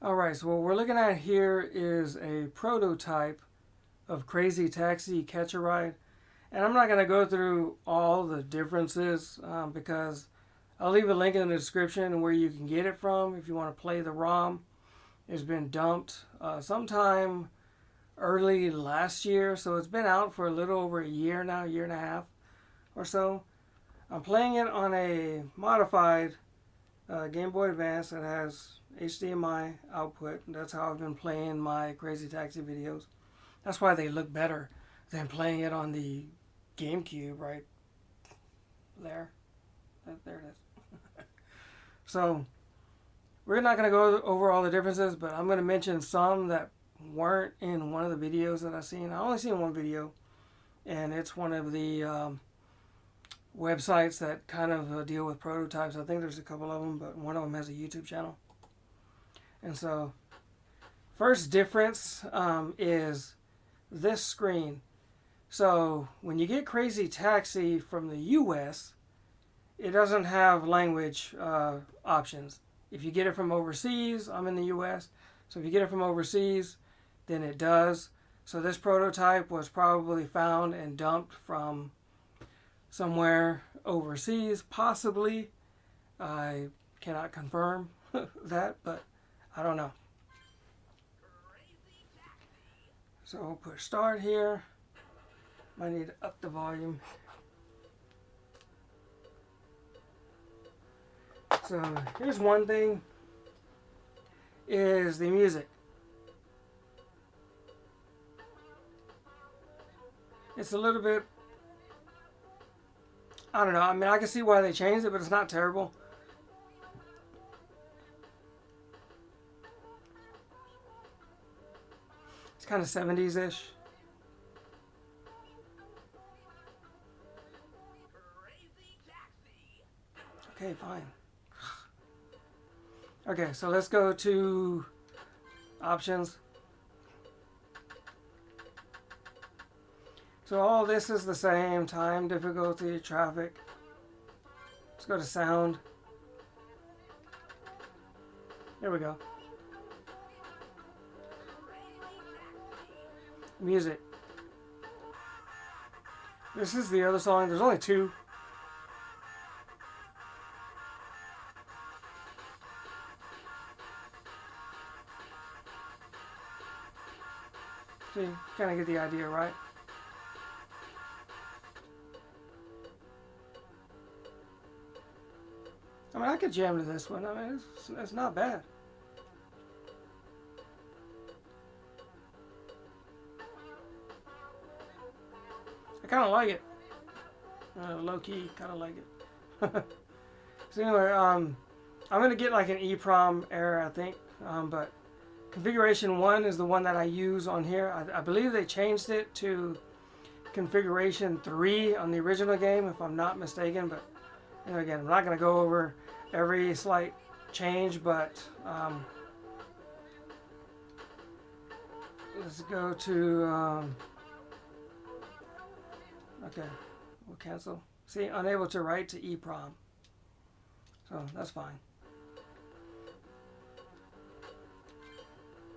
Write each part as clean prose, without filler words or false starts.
Alright, so what we're looking at here is a prototype of Crazy Taxi Catch a Ride. And I'm not going to go through all the differences because I'll leave a link in the description where you can get it from if you want to play the ROM. It's been dumped sometime early last year, so it's been out for a little over a year now, year and a half or so. I'm playing it on a modified Game Boy Advance that has HDMI output. That's how I've been playing my Crazy Taxi videos. That's why they look better than playing it on the GameCube right there. There it is. So we're not going to go over all the differences, but I'm going to mention some that weren't in one of the videos that I've seen. I only seen one video, and it's one of the websites that kind of deal with prototypes. I think there's a couple of them, but one of them has a YouTube channel. And so, first difference is this screen. So, when you get Crazy Taxi from the US, it doesn't have language options. If you get it from overseas, I'm in the US, so if you get it from overseas, then it does. So this prototype was probably found and dumped from somewhere overseas, possibly. I cannot confirm that, but I don't know. So we'll push start here. Might need to up the volume. So here's one thing, is the music. It's a little bit, I don't know, I mean I can see why they changed it, but it's not terrible. It's kind of 70s-ish. Okay, fine. Okay, so let's go to options. So all this is the same: time, difficulty, traffic. Let's go to sound. There we go. Music. This is the other song. There's only two. So you kind of get the idea, right? I mean, I could jam to this one. I mean, it's not bad. I kind of like it. Low key, kind of like it. So anyway, I'm gonna get like an EEPROM error, I think. But configuration 1 is the one that I use on here. I believe they changed it to configuration 3 on the original game, if I'm not mistaken. But you know, again, I'm not gonna go over every slight change, but let's go to okay, we'll cancel. See, unable to write to EEPROM, so that's fine.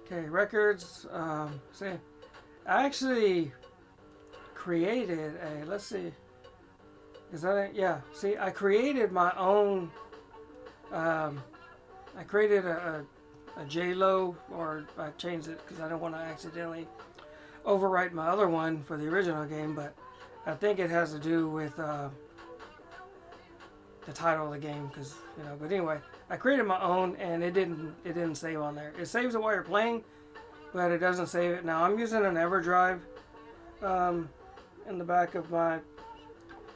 Okay, records. See, I actually created a, let's see, is that it? Yeah, see, I created my own, I created a JLO, or I changed it because I don't want to accidentally overwrite my other one for the original game, but I think it has to do with the title of the game, because you know. But anyway, I created my own, and it didn't save on there. It saves it while you're playing, but it doesn't save it. Now I'm using an Everdrive in the back of my,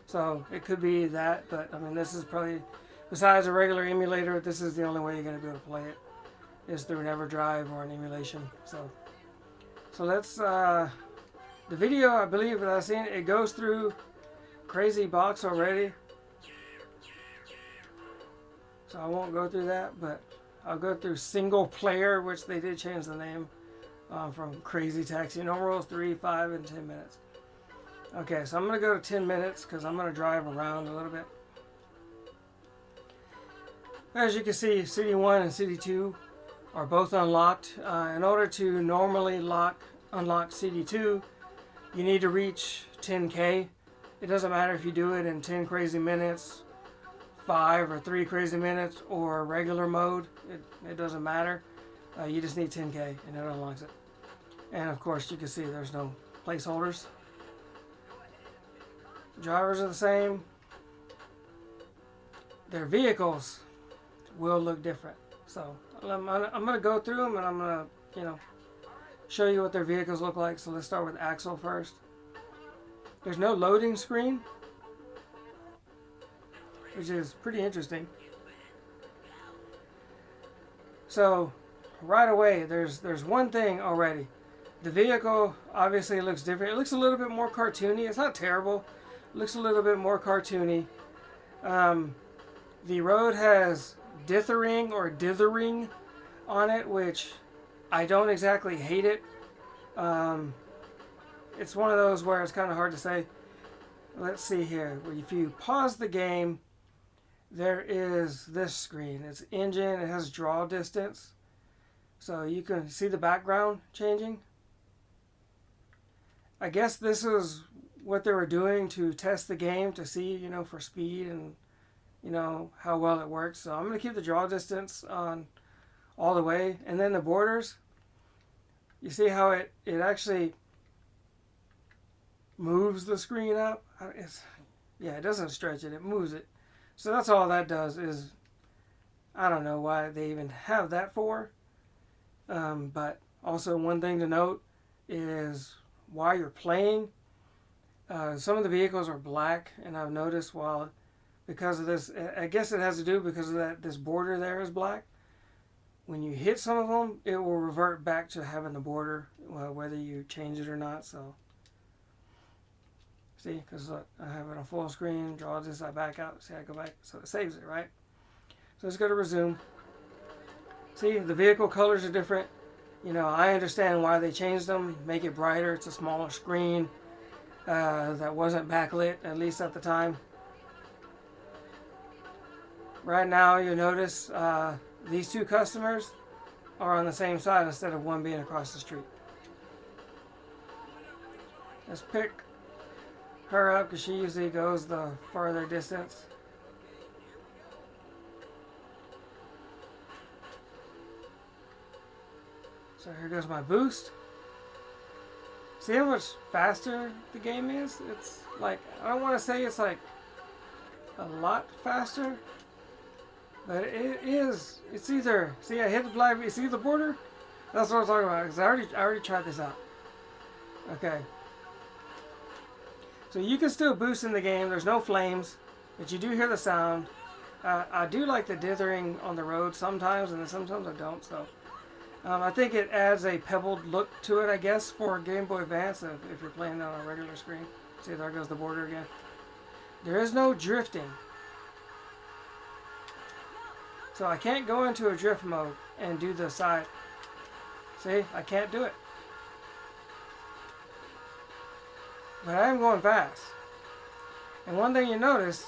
so it could be that. But I mean, this is probably, besides a regular emulator, this is the only way you're going to be able to play it, is through an Everdrive or an emulation. So let's the video, I believe that I've seen, it goes through Crazy Box already. So I won't go through that, but I'll go through single player, which they did change the name from Crazy Taxi. No rules, 3, 5, and 10 minutes. Okay, so I'm going to go to 10 minutes because I'm going to drive around a little bit. As you can see, City 1 and City 2 are both unlocked. In order to normally unlock CD2, you need to reach 10K. It doesn't matter if you do it in 10 crazy minutes, 5 or 3 crazy minutes, or regular mode. It doesn't matter. You just need 10K and it unlocks it. And of course you can see there's no placeholders. Drivers are the same. Their vehicles will look different. So I'm going to go through them and I'm going to, show you what their vehicles look like. So let's start with Axle first. There's no loading screen, which is pretty interesting. So right away, there's one thing already. The vehicle obviously looks different. It looks a little bit more cartoony. It's not terrible. It looks a little bit more cartoony. The road has dithering on it, which I don't exactly hate it. It's one of those where it's kind of hard to say. Let's see here. If you pause the game, there is this screen. It's engine. It has draw distance. So you can see the background changing. I guess this is what they were doing to test the game to see, for speed and, how well it works. So I'm going to keep the draw distance on all the way. And then the borders, you see how it actually moves the screen up. It doesn't stretch it. It moves it. So that's all that does is, I don't know why they even have that for. But also one thing to note is while you're playing, some of the vehicles are black, and I've noticed because of this, I guess it has to do because of this border there is black. When you hit some of them, it will revert back to having the border, whether you change it or not. So, see, because I have it on full screen, draw this, I back out, see, I go back, so it saves it, right? So let's go to resume. See, the vehicle colors are different. I understand why they changed them, make it brighter, it's a smaller screen that wasn't backlit, at least at the time. Right now, you notice these two customers are on the same side instead of one being across the street. Let's pick her up because she usually goes the farther distance. So here goes my boost. See how much faster the game is? It's like, I don't want to say it's like a lot faster, but it is. It's either, see, I hit the black, you see the border? That's what I'm talking about, because I already tried this out. Okay. So you can still boost in the game. There's no flames, but you do hear the sound. I do like the dithering on the road sometimes, and then sometimes I don't, so. I think it adds a pebbled look to it, I guess, for Game Boy Advance if you're playing on a regular screen. See, there goes the border again. There is no drifting. So I can't go into a drift mode and do the side. See, I can't do it. But I am going fast. And one thing you notice,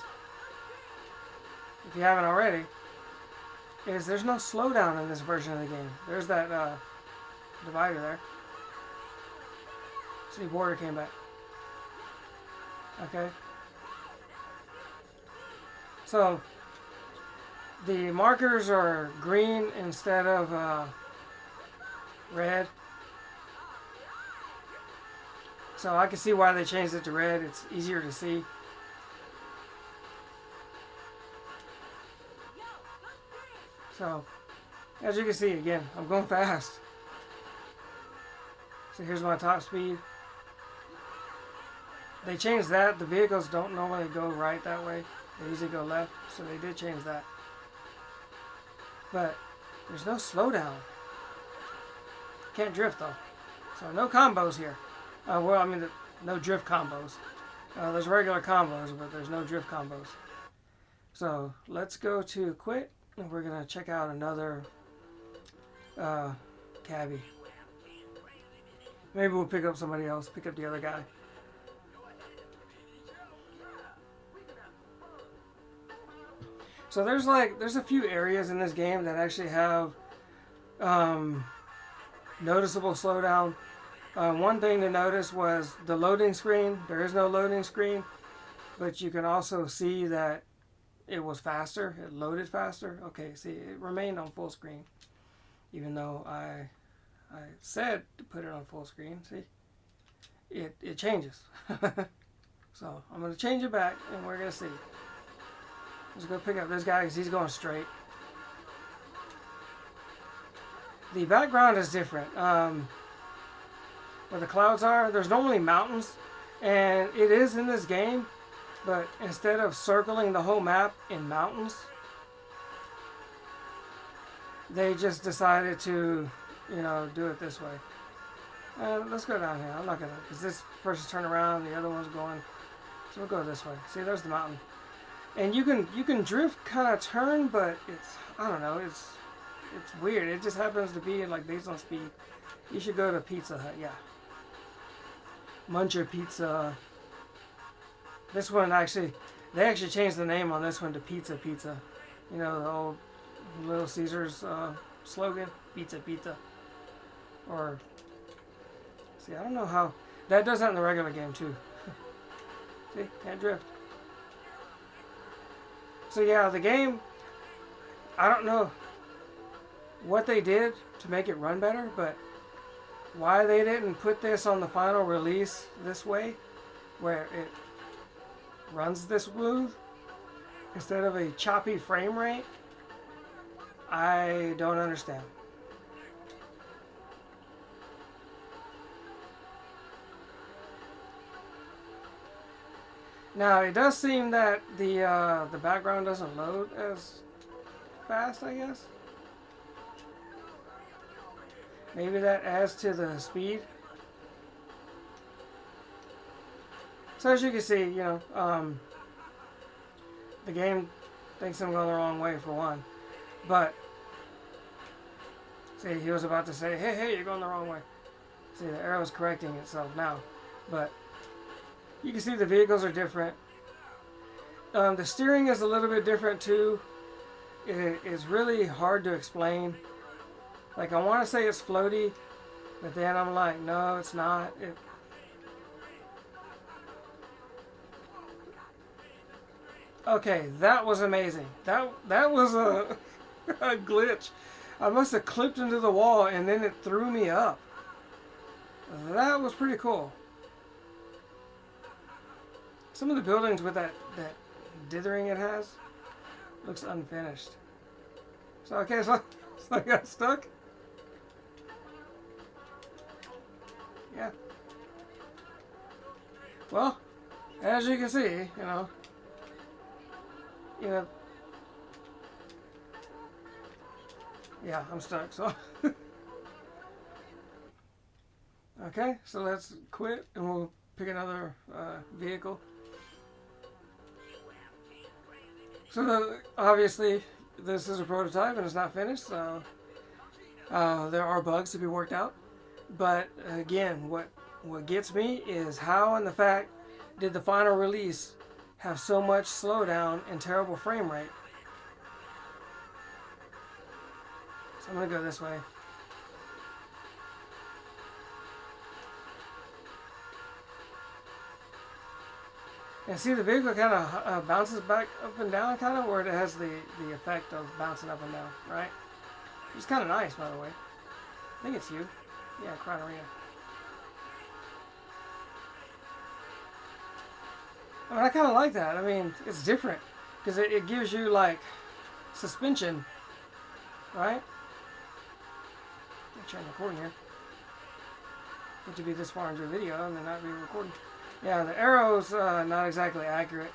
if you haven't already, is there's no slowdown in this version of the game. There's that divider there. See, border came back. Okay. So the markers are green instead of red. So I can see why they changed it to red. It's easier to see. So, as you can see, again, I'm going fast. So here's my top speed. They changed that. The vehicles don't normally go right that way. They usually go left, so they did change that. But there's no slowdown. Can't drift though. So no combos here. Well, I mean, no drift combos. There's regular combos, but there's no drift combos. So let's go to quit. And we're going to check out another cabbie. Maybe we'll pick up somebody else, pick up the other guy. So there's a few areas in this game that actually have noticeable slowdown. One thing to notice was the loading screen. There is no loading screen, but you can also see that it was faster. It loaded faster. Okay, see, it remained on full screen, even though I said to put it on full screen. See, it changes. So I'm going to change it back, and we're going to see. Let's go pick up this guy because he's going straight. The background is different. Where the clouds are, there's normally mountains, and it is in this game, but instead of circling the whole map in mountains, they just decided to, you know, do it this way. Let's go down here. I'm not gonna, because this person's turning around, the other one's going. So we'll go this way. See, there's the mountain, and you can drift, kind of turn, but it's, I don't know, it's weird. It just happens to be like based on speed. You should go to Pizza Hut, yeah. Muncher Pizza. This one they actually changed the name on this one to Pizza Pizza. You know, the old Little Caesars slogan, Pizza Pizza. Or, see, I don't know how, that does that in the regular game too. See, can't drift. So yeah, the game, I don't know what they did to make it run better, but why they didn't put this on the final release this way, where it runs this smooth instead of a choppy frame rate, I don't understand. Now it does seem that the background doesn't load as fast, I guess. Maybe that adds to the speed. So as you can see, you know, the game thinks I'm going the wrong way for one. But, see, he was about to say, hey, you're going the wrong way. See, the arrow's correcting itself now. But, you can see the vehicles are different. The steering is a little bit different too. It is really hard to explain. Like, I want to say it's floaty, but then I'm like, no, it's not. Okay, that was amazing. That was a, a glitch. I must have clipped into the wall and then it threw me up. That was pretty cool. Some of the buildings with that dithering it has looks unfinished. So, okay, so I got stuck. Yeah. Well, as you can see, you know, yeah, I'm stuck, so. Okay, so let's quit and we'll pick another vehicle. So obviously this is a prototype and it's not finished, so there are bugs to be worked out. But again, what gets me is how in the fact did the final release have so much slowdown and terrible frame rate. So I'm going to go this way. And see, the vehicle kind of bounces back up and down, kind of, where it has the effect of bouncing up and down, right? It's kind of nice, by the way. I think it's you. Yeah, Audrina. I mean, I kind of like that. I mean, it's different because it gives you like suspension, right? I'm trying to record here. Need to be this far into a video and then not be recording. Yeah, the arrow's not exactly accurate.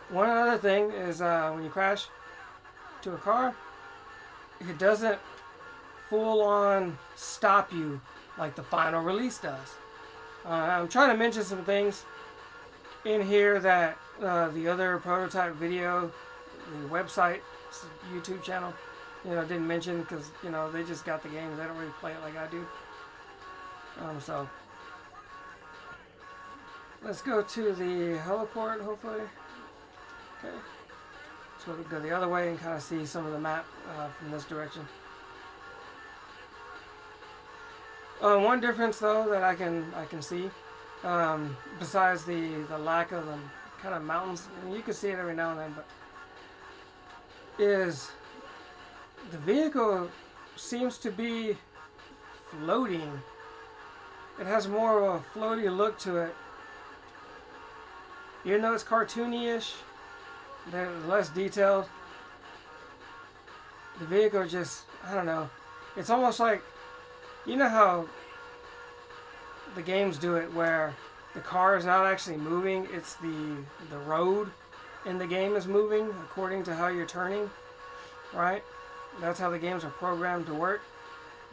One other thing is when you crash to a car, it doesn't full-on stop you like the final release does. I'm trying to mention some things in here that the other prototype video, the website, YouTube channel, didn't mention because, they just got the game. They don't really play it like I do. So, let's go to the heliport, hopefully. Okay. So we'll go the other way and kind of see some of the map from this direction. One difference though that I can see, besides the lack of the kind of mountains, and you can see it every now and then, but is the vehicle seems to be floating. It has more of a floaty look to it. Even though it's cartoony-ish, they're less detailed. The vehicle just, I don't know. It's almost like, you know how the games do it where the car is not actually moving, it's the road in the game is moving according to how you're turning, right? That's how the games are programmed to work.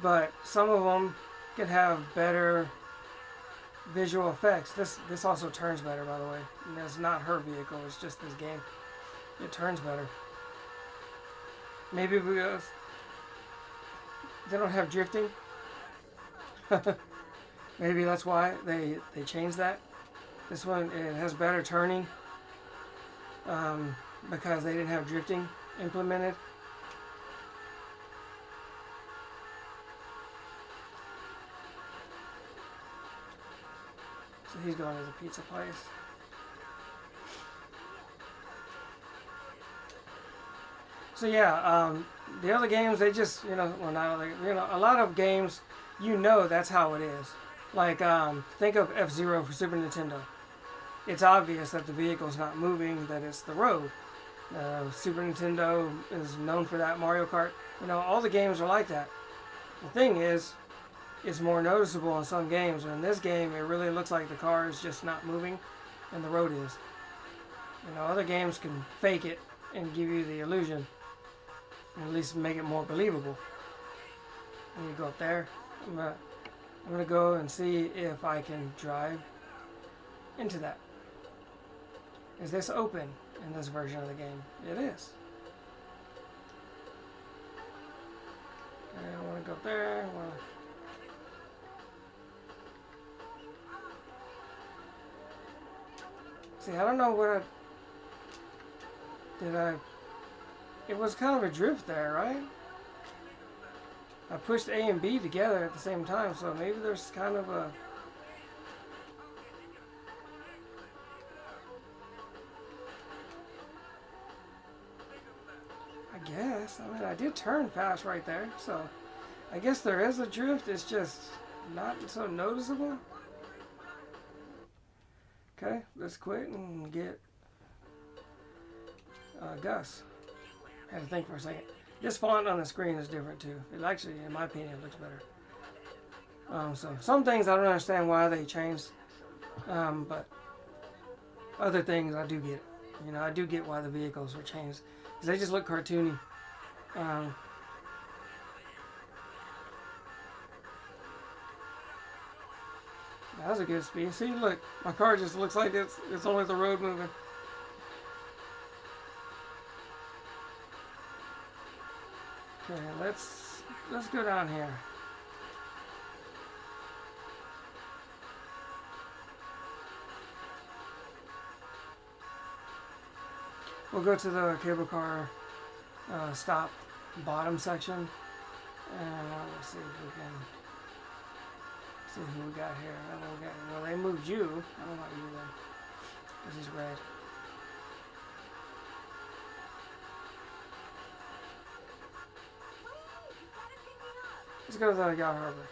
But some of them can have better visual effects. This also turns better, by the way. And it's not her vehicle, it's just this game. It turns better. Maybe because they don't have drifting. Maybe that's why they changed that. This one, it has better turning because they didn't have drifting implemented. So he's going to the pizza place. So yeah, the other games, they just, well, not other, a lot of games, that's how it is. Like, think of F-Zero for Super Nintendo. It's obvious that the vehicle's not moving, that it's the road. Super Nintendo is known for that. Mario Kart, all the games are like that. The thing is, it's more noticeable in some games. In this game, it really looks like the car is just not moving, and the road is. Other games can fake it and give you the illusion, and at least make it more believable. When you go up there, I'm gonna go and see if I can drive into that. Is this open in this version of the game? It is. Okay, I want to go up there. See, I don't know what it was kind of a drift there, right? I pushed A and B together at the same time, so maybe there's kind of a... I guess. I did turn fast right there, so I guess there is a drift. It's just not so noticeable. Okay, let's quit and get Gus. I had to think for a second. This font on the screen is different too. It actually, in my opinion, looks better. So some things I don't understand why they changed, but other things I do get. I do get why the vehicles were changed, because they just look cartoony. That was a good speed. See, look, my car just looks like it's only the road moving. Okay, let's go down here. We'll go to the cable car stop bottom section, and we'll see if we can see who we got here. Well, they moved you. I don't know about you then, because he's red. Let's go to the Yacht Harbor.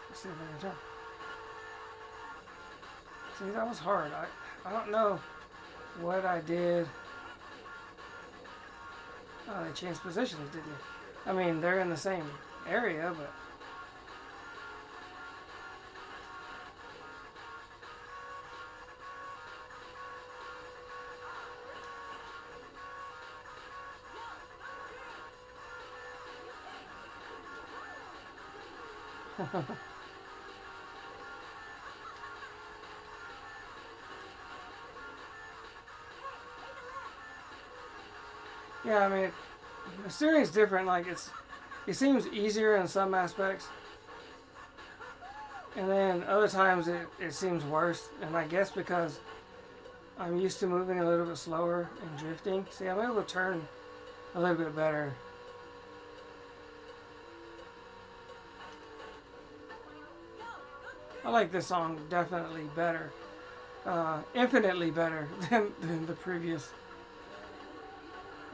Let's see if I can turn. See, that was hard. I don't know what I did. Oh, they changed positions, didn't you? They're in the same area, but... Yeah, the steering's different. Like, it's it seems easier in some aspects, and then other times it seems worse. And I guess because I'm used to moving a little bit slower and drifting. See, I'm able to turn a little bit better. I like this song definitely better. Infinitely better than the previous.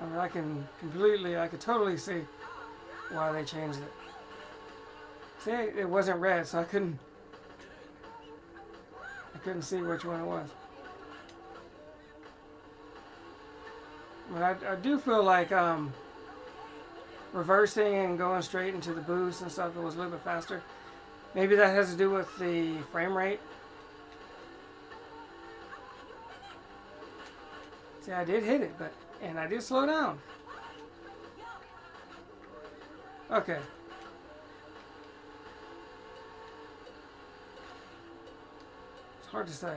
I mean, I could totally see why they changed it. See, it wasn't red, so I couldn't see which one it was. But I do feel like reversing and going straight into the boost and stuff, it was a little bit faster. Maybe that has to do with the frame rate. See, I did hit it, and I did slow down. Okay. It's hard to say.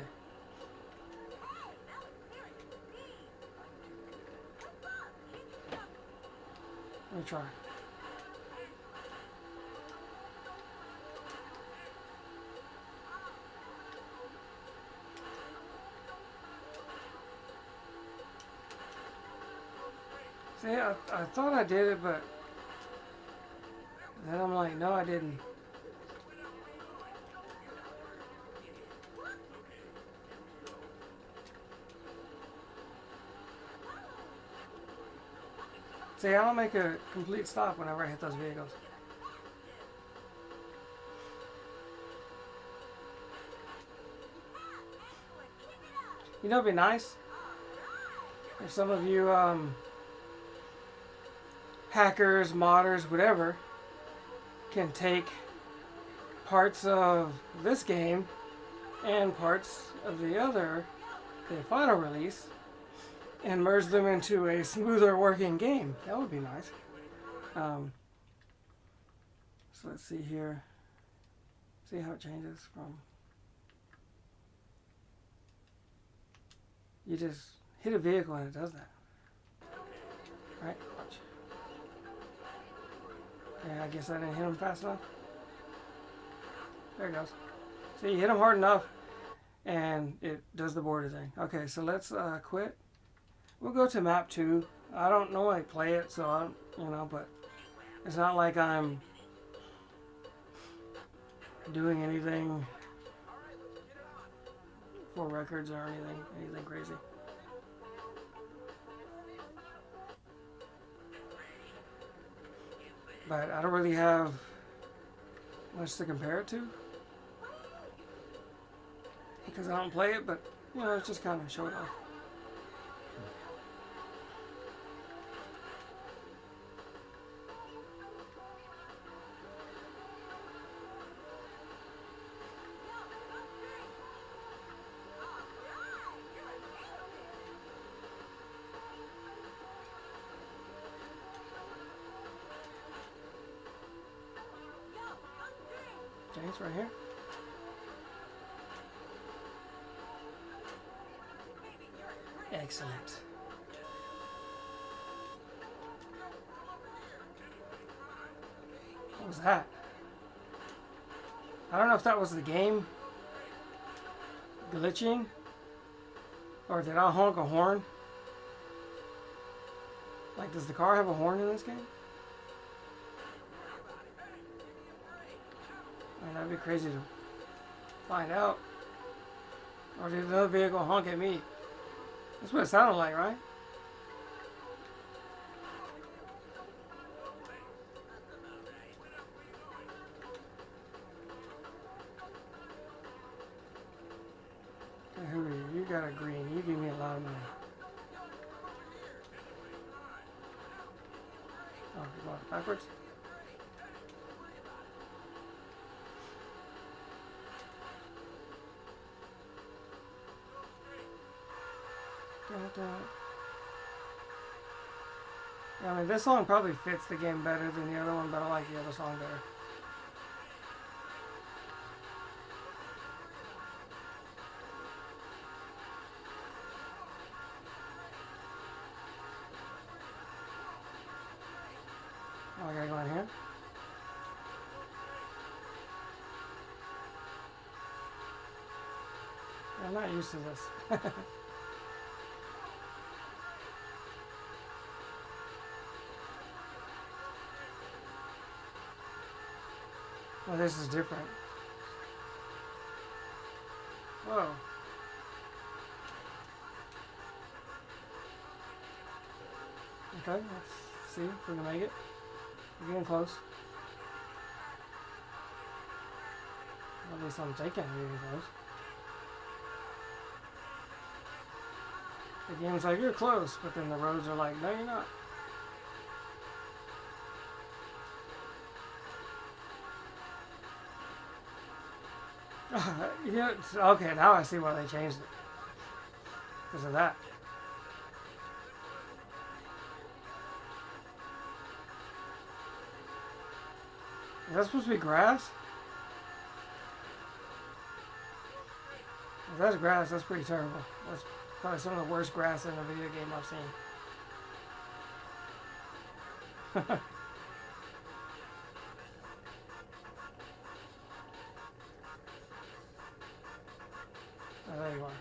Let me try. See, I thought I did it, but then I'm like, no, I didn't. See, I don't make a complete stop whenever I hit those vehicles. You know, it'd be nice if some of you hackers, modders, whatever, can take parts of this game and parts of the final release, and merge them into a smoother working game. That would be nice. So let's see here. See how it changes from... You just hit a vehicle and it does that. Right? Watch. Okay, I guess I didn't hit him fast enough. There it goes. See, you hit him hard enough and it does the border thing. Okay, so let's quit. We'll go to map 2. I don't normally play it, so I don't, but it's not like I'm doing anything for records or anything crazy. But I don't really have much to compare it to because I don't play it, but it's just kind of show it off. Okay, it's right here. Excellent. What was that? I don't know if that was the game glitching or did I honk a horn? Like, does the car have a horn in this game? I mean, that'd be crazy to find out. Or did another vehicle honk at me? That's what it sounded like, right? Okay, who are you? You got a green. You give me a lot of money. Oh, you want it backwards? Yeah, I mean, this song probably fits the game better than the other one, but I like the other song better. Oh, I gotta go in here. I'm not used to this. Well, this is different. Whoa. Okay, let's see if we can make it. We're getting close. At least I'm thinking we're getting close. The game's like, you're close, but then the roads are like, no, you're not. Yeah, okay, now I see why they changed it. Because of that. Is that supposed to be grass? If that's grass, that's pretty terrible. That's probably some of the worst grass in a video game I've seen. Oh, there you are.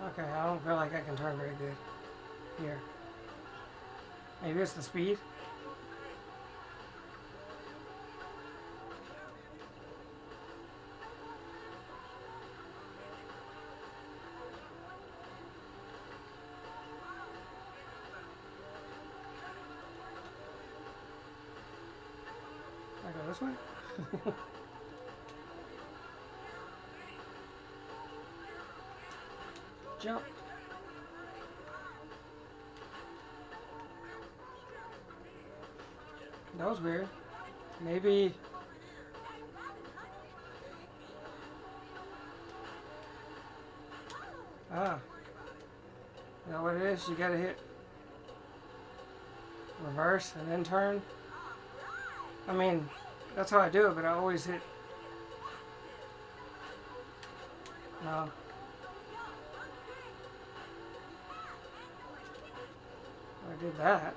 Okay, I don't feel like I can turn very good here. Maybe it's the speed. I go this way? Jump. That was weird. Maybe... Ah. You know what it is? You gotta hit reverse and then turn. I mean, that's how I do it, but I always hit... No. I did that.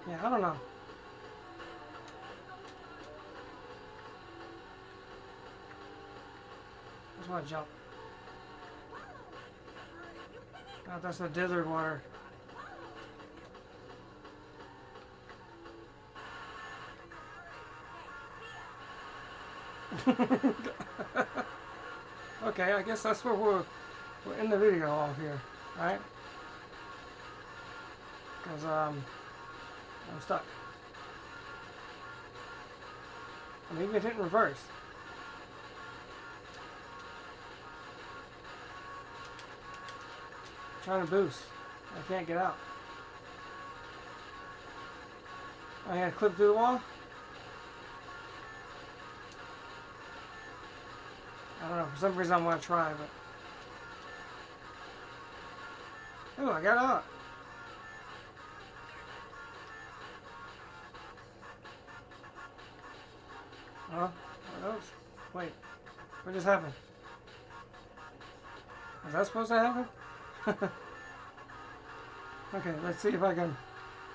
Yeah, I don't know. I just want to jump. Oh, that's the dithered water. Okay, I guess that's where we'll end the video off here, right? Because I'm stuck. I'm even hitting reverse. I'm trying to boost. I can't get out. I gotta clip through the wall. I don't know, for some reason I want to try, but... Ooh, I got out. Oh, wait, what just happened? Was that supposed to happen? Okay, let's see if I can...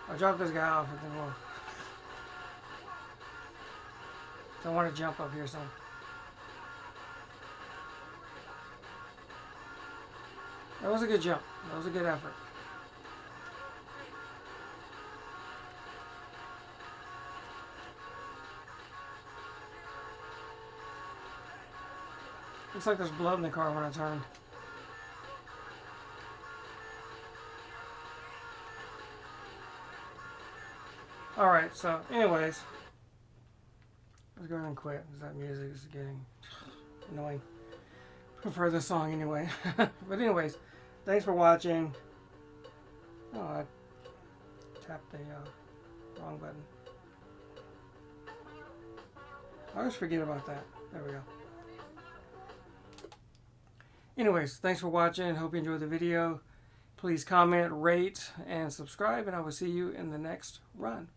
I'll drop this guy off and then we'll... So I want to jump up here some. That was a good jump. That was a good effort. Looks like there's blood in the car when I turned. Alright, so anyways. Let's go ahead and quit because that music is getting annoying. Prefer this song anyway. But anyways, thanks for watching. Oh, I tapped the wrong button. I always forget about that. There we go. Anyways, thanks for watching. Hope you enjoyed the video. Please comment, rate, and subscribe, and I will see you in the next run.